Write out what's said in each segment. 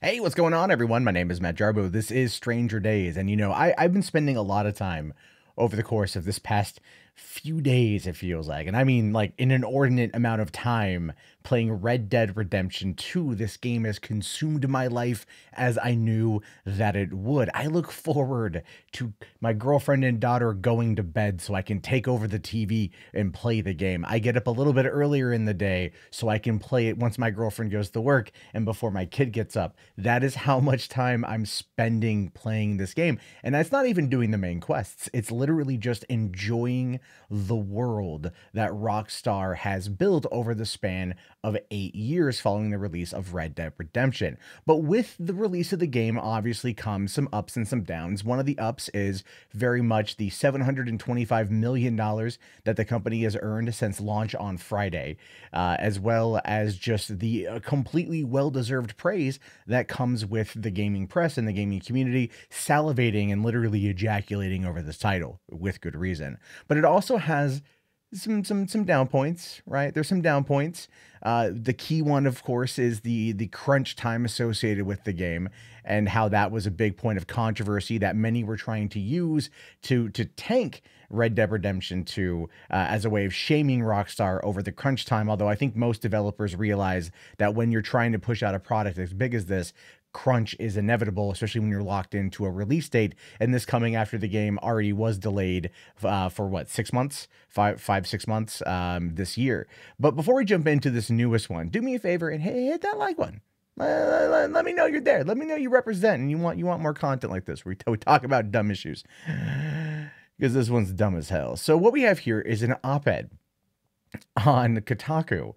Hey, what's going on, everyone? My name is Matt Jarbo. This is Stranger Days. And, I've been spending a lot of time over the course of this past few days, it feels like. And I mean, like, an inordinate amount of time playing Red Dead Redemption 2. This game has consumed my life as I knew that it would. I look forward to my girlfriend and daughter going to bed so I can take over the TV and play the game. I get up a little bit earlier in the day so I can play it once my girlfriend goes to work and before my kid gets up. That is how much time I'm spending playing this game. And that's not even doing the main quests. It's literally just enjoying the world that Rockstar has built over the span of 8 years following the release of Red Dead Redemption. But with the release of the game, obviously comes some ups and some downs. One of the ups is very much the $725 million that the company has earned since launch on Friday, as well as just the completely well-deserved praise that comes with the gaming press and the gaming community salivating and literally ejaculating over this title with good reason. But it also has some down points, right? There's some down points. The key one, of course, is the crunch time associated with the game and how that was a big point of controversy that many were trying to use to tank Red Dead Redemption 2 as a way of shaming Rockstar over the crunch time. Although I think most developers realize that when you're trying to push out a product as big as this, crunch is inevitable, especially when you're locked into a release date. And this coming after the game already was delayed for what, 6 months, five, 6 months this year. But before we jump into this newest one, do me a favor and hit that like button. Let me know you're there. Let me know you represent and you want more content like this where we talk about dumb issues, because this one's dumb as hell. So what we have here is an op-ed on Kotaku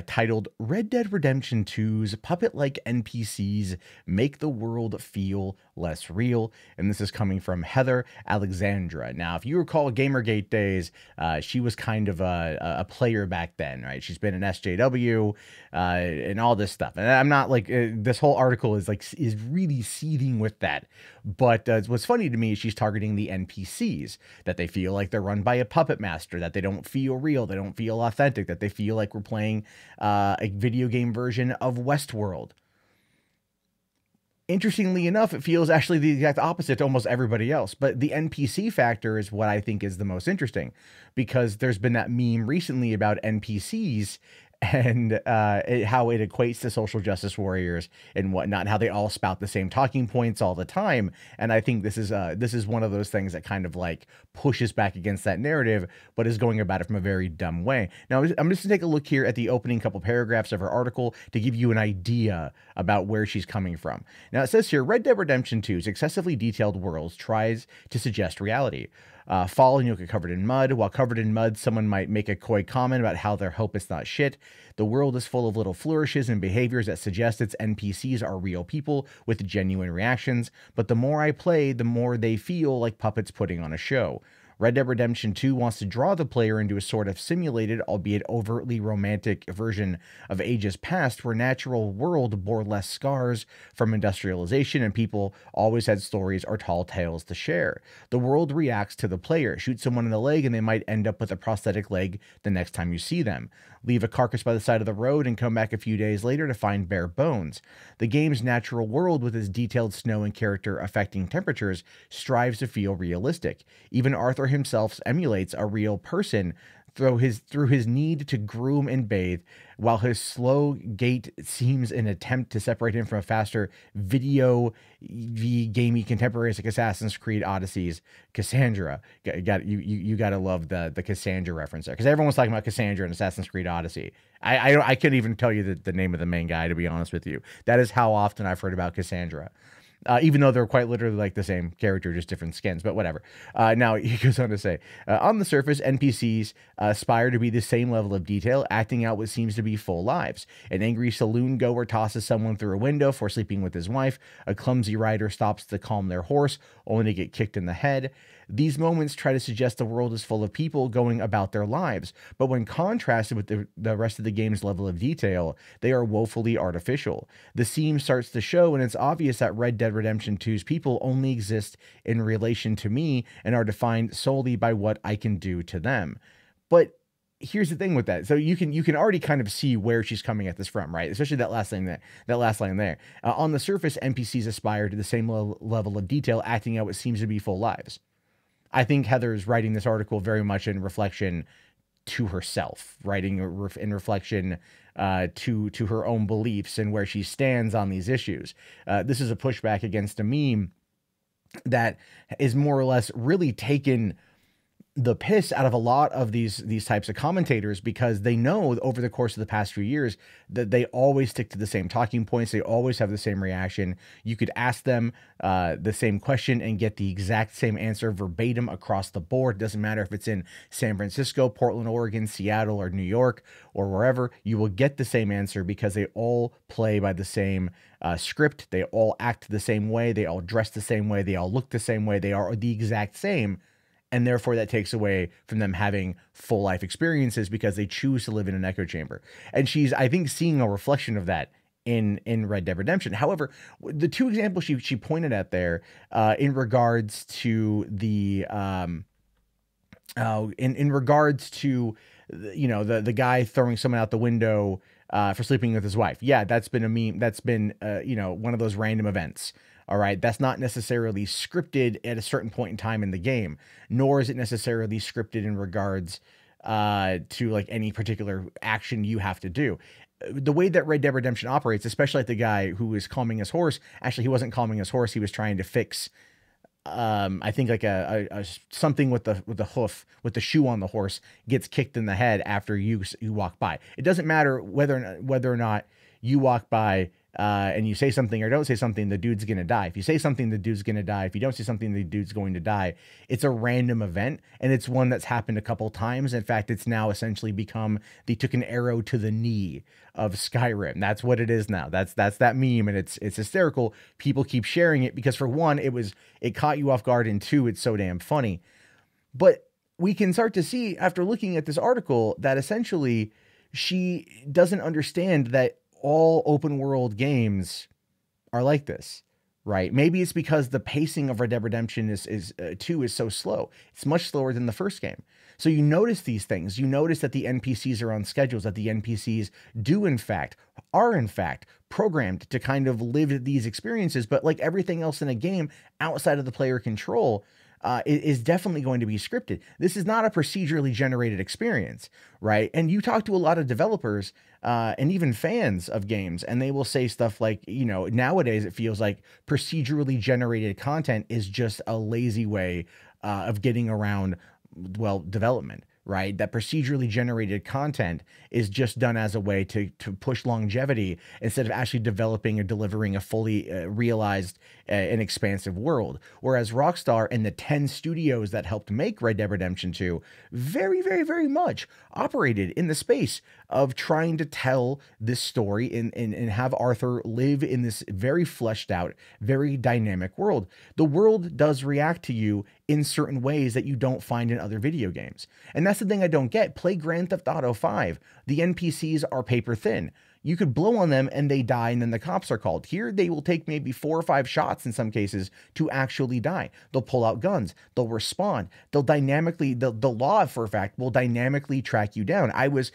titled "Red Dead Redemption 2's Puppet-like NPCs Make the World Feel Less Real," and this is coming from Heather Alexandra. Now, if you recall Gamergate days, she was kind of a player back then, right? She's been an SJW and all this stuff. And I'm not like this whole article is really seething with that. But what's funny to me is she's targeting the NPCs, that they feel like they're run by a puppet master, that they don't feel real, they don't feel authentic, that they feel like we're playing a video game version of Westworld. Interestingly enough, it feels actually the exact opposite to almost everybody else. But the NPC factor is what I think is the most interesting, because there's been that meme recently about NPCs and how it equates to social justice warriors and whatnot, and how they all spout the same talking points all the time. And I think this is one of those things that kind of like pushes back against that narrative, but is going about it from a very dumb way. Now, I'm just gonna take a look here at the opening couple paragraphs of her article to give you an idea about where she's coming from. Now, it says here, Red Dead Redemption 2's excessively detailed worlds tries to suggest reality. Fall and you'll get covered in mud. While covered in mud, someone might make a coy comment about how their hope is not shit. The world is full of little flourishes and behaviors that suggest its NPCs are real people with genuine reactions, but the more I play, the more they feel like puppets putting on a show. Red Dead Redemption 2 wants to draw the player into a sort of simulated, albeit overtly romantic version of ages past, where natural world bore less scars from industrialization and people always had stories or tall tales to share. The world reacts to the player. Shoot someone in the leg and they might end up with a prosthetic leg the next time you see them. Leave a carcass by the side of the road and come back a few days later to find bare bones. The game's natural world, with its detailed snow and character affecting temperatures, strives to feel realistic. Even Arthur himself emulates a real person through his need to groom and bathe, while his slow gait seems an attempt to separate him from a faster video gamey contemporaries like Assassin's Creed Odyssey's Cassandra. You gotta love the Cassandra reference there, because everyone's talking about Cassandra in Assassin's Creed Odyssey. I couldn't even tell you the name of the main guy, to be honest with you. That is how often I've heard about Cassandra. Even though they're quite literally like the same character, just different skins, but whatever. Now, he goes on to say, on the surface, NPCs aspire to be the same level of detail, acting out what seems to be full lives. An angry saloon goer tosses someone through a window for sleeping with his wife. A clumsy rider stops to calm their horse, only to get kicked in the head. These moments try to suggest the world is full of people going about their lives, but when contrasted with the rest of the game's level of detail, they are woefully artificial. The seam starts to show, and it's obvious that Red Dead Redemption 2's people only exist in relation to me and are defined solely by what I can do to them. But here's the thing with that. So you can already kind of see where she's coming at this from, right? Especially that last line there. On the surface, NPCs aspire to the same level of detail, acting out what seems to be full lives. I think Heather's writing this article very much in reflection to herself, writing in reflection to her own beliefs and where she stands on these issues. This is a pushback against a meme that is more or less really taken the piss out of a lot of these types of commentators, because they know over the course of the past few years that they always stick to the same talking points. They always have the same reaction. You could ask them the same question and get the exact same answer verbatim across the board. Doesn't matter if it's in San Francisco, Portland, Oregon, Seattle, or New York, or wherever. You will get the same answer because they all play by the same script. They all act the same way. They all dress the same way. They all look the same way. They are the exact same. And therefore that takes away from them having full life experiences because they choose to live in an echo chamber. And she's, I think, seeing a reflection of that in Red Dead Redemption. However, the two examples she pointed at there, in regards to the, in regards to, you know, the guy throwing someone out the window, for sleeping with his wife. Yeah, that's been a meme. That's been, you know, one of those random events. All right. That's not necessarily scripted at a certain point in time in the game, nor is it necessarily scripted in regards to like any particular action you have to do. The way that Red Dead Redemption operates, especially like the guy who was calming his horse, actually, he wasn't calming his horse. He was trying to fix, I think like a something with the hoof, with the shoe on the horse gets kicked in the head after you walk by. It doesn't matter whether or not you walk by, and you say something or don't say something, the dude's going to die. If you say something, the dude's going to die. If you don't say something, the dude's going to die. It's a random event, and it's one that's happened a couple times. In fact, it's now essentially become, they took an arrow to the knee of Skyrim. That's what it is now. That's that meme, and it's hysterical. People keep sharing it because, for one, it caught you off guard, and two, it's so damn funny. But we can start to see, after looking at this article, that essentially she doesn't understand that all open world games are like this, right? Maybe it's because the pacing of Red Dead Redemption 2 is so slow. It's much slower than the first game. So you notice these things. You notice that the NPCs are on schedules, that the NPCs are in fact programmed to kind of live these experiences. But like everything else in a game outside of the player control, is definitely going to be scripted. This is not a procedurally generated experience, right? And you talk to a lot of developers and even fans of games, and they will say stuff like, you know, nowadays it feels like procedurally generated content is just a lazy way of getting around, well, development, right? That procedurally generated content is just done as a way to push longevity instead of actually developing or delivering a fully realized and expansive world. Whereas Rockstar and the 10 studios that helped make Red Dead Redemption 2 very, very, very much operated in the space of trying to tell this story and have Arthur live in this very fleshed out, very dynamic world. The world does react to you in certain ways that you don't find in other video games. And that's the thing I don't get. Play Grand Theft Auto 5. The NPCs are paper thin. You could blow on them and they die, and then the cops are called. Here, they will take maybe 4 or 5 shots in some cases to actually die. They'll pull out guns. They'll respond. They'll dynamically, the law for a fact will dynamically track you down. I was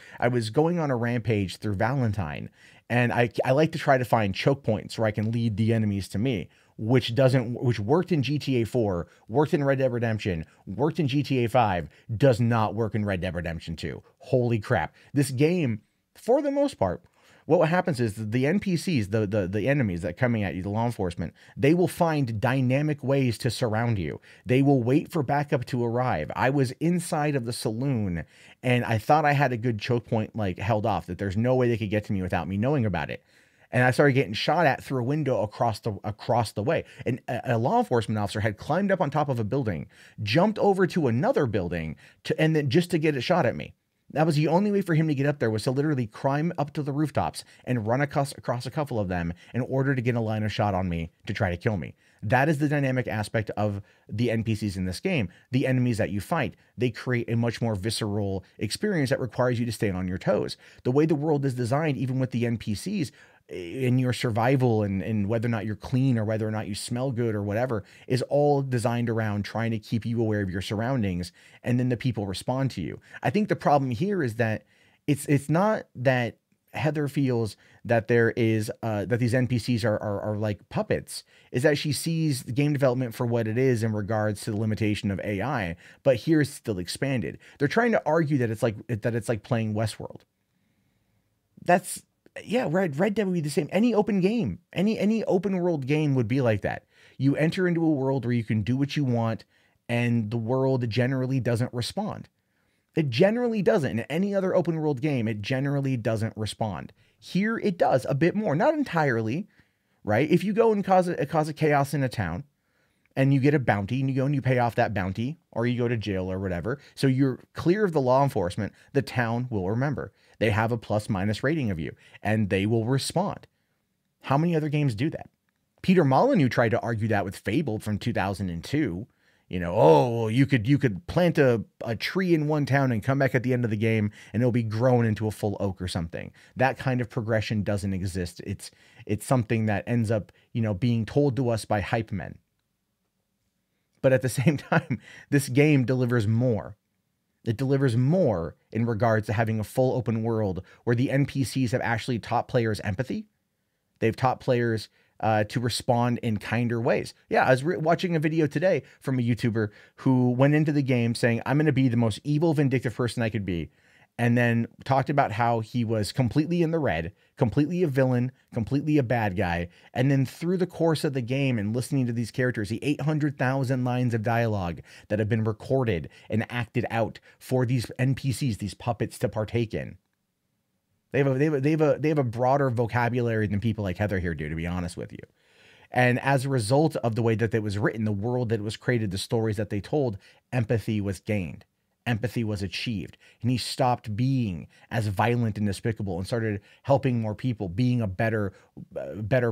going on a rampage through Valentine, and I like to try to find choke points where I can lead the enemies to me, which worked in GTA 4, worked in Red Dead Redemption, worked in GTA 5, does not work in Red Dead Redemption 2. Holy crap. This game, for the most part, what happens is the NPCs, the enemies that are coming at you, the law enforcement, they will find dynamic ways to surround you. They will wait for backup to arrive. I was inside of the saloon, and I thought I had a good choke point like held off, that there's no way they could get to me without me knowing about it. And I started getting shot at through a window across the way. And a law enforcement officer had climbed up on top of a building, jumped over to another building, and then just to get a shot at me. That was the only way for him to get up there, was to literally climb up to the rooftops and run across a couple of them in order to get a line of shot on me to try to kill me. That is the dynamic aspect of the NPCs in this game. The enemies that you fight, they create a much more visceral experience that requires you to stay on your toes. The way the world is designed, even with the NPCs, in your survival and whether or not you're clean or whether or not you smell good or whatever is all designed around trying to keep you aware of your surroundings, and then the people respond to you. I think the problem here is that it's not that Heather feels that there is that these NPCs are like puppets, is that she sees the game development for what it is in regards to the limitation of AI, but here it's still expanded. They're trying to argue that it's like playing Westworld. That's yeah, Red Dead would be the same. Any open game, any open world game would be like that. You enter into a world where you can do what you want, and the world generally doesn't respond. It generally doesn't. In any other open world game, it generally doesn't respond. Here it does a bit more, not entirely, right? If you go and cause a chaos in a town, and you get a bounty, and you go and you pay off that bounty, or you go to jail or whatever, so you're clear of the law enforcement, the town will remember. They have a plus-minus rating of you, and they will respond. How many other games do that? Peter Molyneux tried to argue that with Fable from 2002. You know, oh, you could plant a tree in one town and come back at the end of the game, and it'll be grown into a full oak or something. That kind of progression doesn't exist. It's something that ends up, you know, being told to us by hype men. But at the same time, this game delivers more. It delivers more in regards to having a full open world where the NPCs have actually taught players empathy. They've taught players to respond in kinder ways. Yeah, I was watching a video today from a YouTuber who went into the game saying, I'm going to be the most evil, vindictive person I could be. And then talked about how he was completely in the red, completely a villain, completely a bad guy. And then through the course of the game and listening to these characters, the 800,000 lines of dialogue that have been recorded and acted out for these NPCs, these puppets to partake in. They have a broader vocabulary than people like Heather here do, to be honest with you. And as a result of the way that it was written, the world that was created, the stories that they told, empathy was gained. Empathy was achieved, and he stopped being as violent and despicable and started helping more people, being a better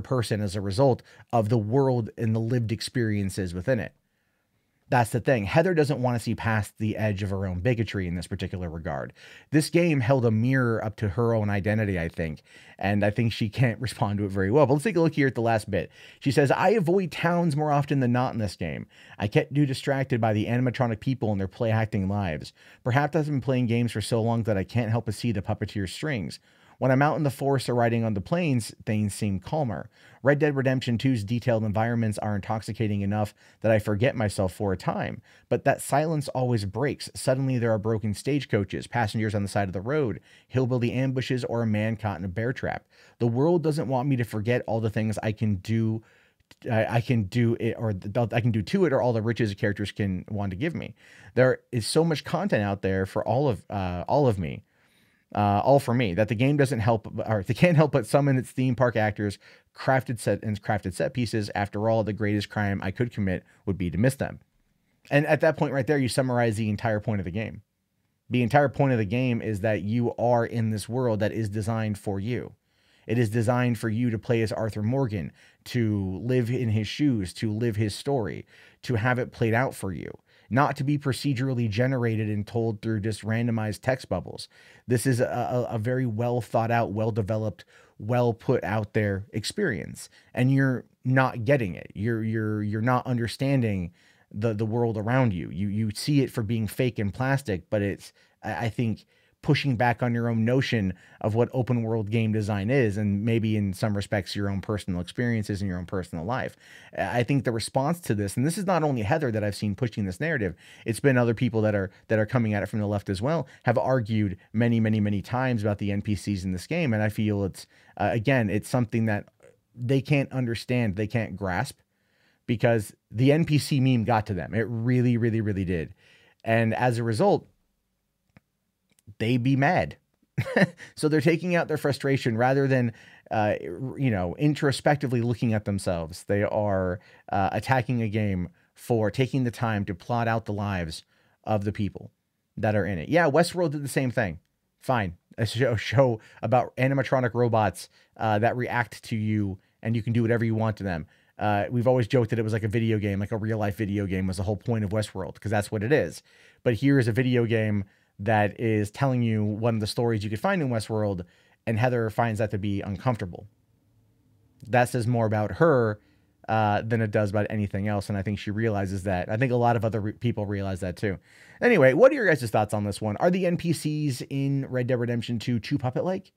person as a result of the world and the lived experiences within it. That's the thing. Heather doesn't want to see past the edge of her own bigotry in this particular regard. This game held a mirror up to her own identity, I think, and I think she can't respond to it very well. But let's take a look here at the last bit. She says, I avoid towns more often than not in this game. I get too distracted by the animatronic people and their play-acting lives. Perhaps I've been playing games for so long that I can't help but see the puppeteer's strings. When I'm out in the forest or riding on the plains, things seem calmer. Red Dead Redemption 2's detailed environments are intoxicating enough that I forget myself for a time. But that silence always breaks. Suddenly there are broken stagecoaches, passengers on the side of the road, hillbilly ambushes, or a man caught in a bear trap. The world doesn't want me to forget all the things I can do to it, or all the riches characters can want to give me. There is so much content out there for all of me. All for me, that the game doesn't help, or they can't help but summon its theme park actors, crafted set pieces. After all, the greatest crime I could commit would be to miss them. And at that point right there, you summarize the entire point of the game. The entire point of the game is that you are in this world that is designed for you. It is designed for you to play as Arthur Morgan, to live in his shoes, to live his story, to have it played out for you. Not to be procedurally generated and told through just randomized text bubbles. This is a very well thought out, well developed, well put out there experience, and you're not getting it. You're not understanding the world around you. You see it for being fake and plastic, but it's, I think, pushing back on your own notion of what open world game design is, and maybe in some respects your own personal experiences and your own personal life. I think the response to this, and this is not only Heather that I've seen pushing this narrative, it's been other people that are coming at it from the left as well, have argued many times about the NPCs in this game. And I feel it's again, it's something that they can't understand, they can't grasp, because the NPC meme got to them. It really did. And as a result, they be mad. So they're taking out their frustration rather than, introspectively looking at themselves. They are attacking a game for taking the time to plot out the lives of the people that are in it. Yeah, Westworld did the same thing. Fine. A show about animatronic robots that react to you, and you can do whatever you want to them. We've always joked that it was like a video game, like a real life video game was the whole point of Westworld, because that's what it is. But here is a video game that is telling you one of the stories you could find in Westworld, and Heather finds that to be uncomfortable. that says more about her than it does about anything else. And I think she realizes that. I think a lot of other people realize that too. Anyway, what are your guys' thoughts on this one? Are the NPCs in Red Dead Redemption 2 too puppet-like?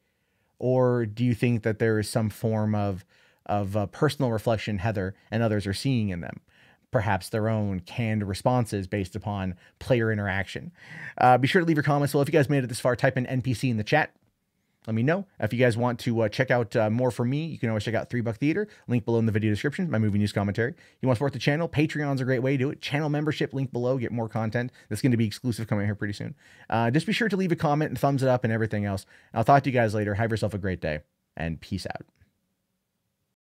Or do you think that there is some form of personal reflection Heather and others are seeing in them? Perhaps their own canned responses based upon player interaction. Be sure to leave your comments. Well, if you guys made it this far, type in NPC in the chat. Let me know. If you guys want to check out more from me, you can always check out 3 Buck Theater. Link below in the video description, my movie news commentary. You want to support the channel? Patreon's a great way to do it. Channel membership, link below. Get more content. That's going to be exclusive coming here pretty soon. Just be sure to leave a comment and thumbs it up and everything else. I'll talk to you guys later. Have yourself a great day, and peace out.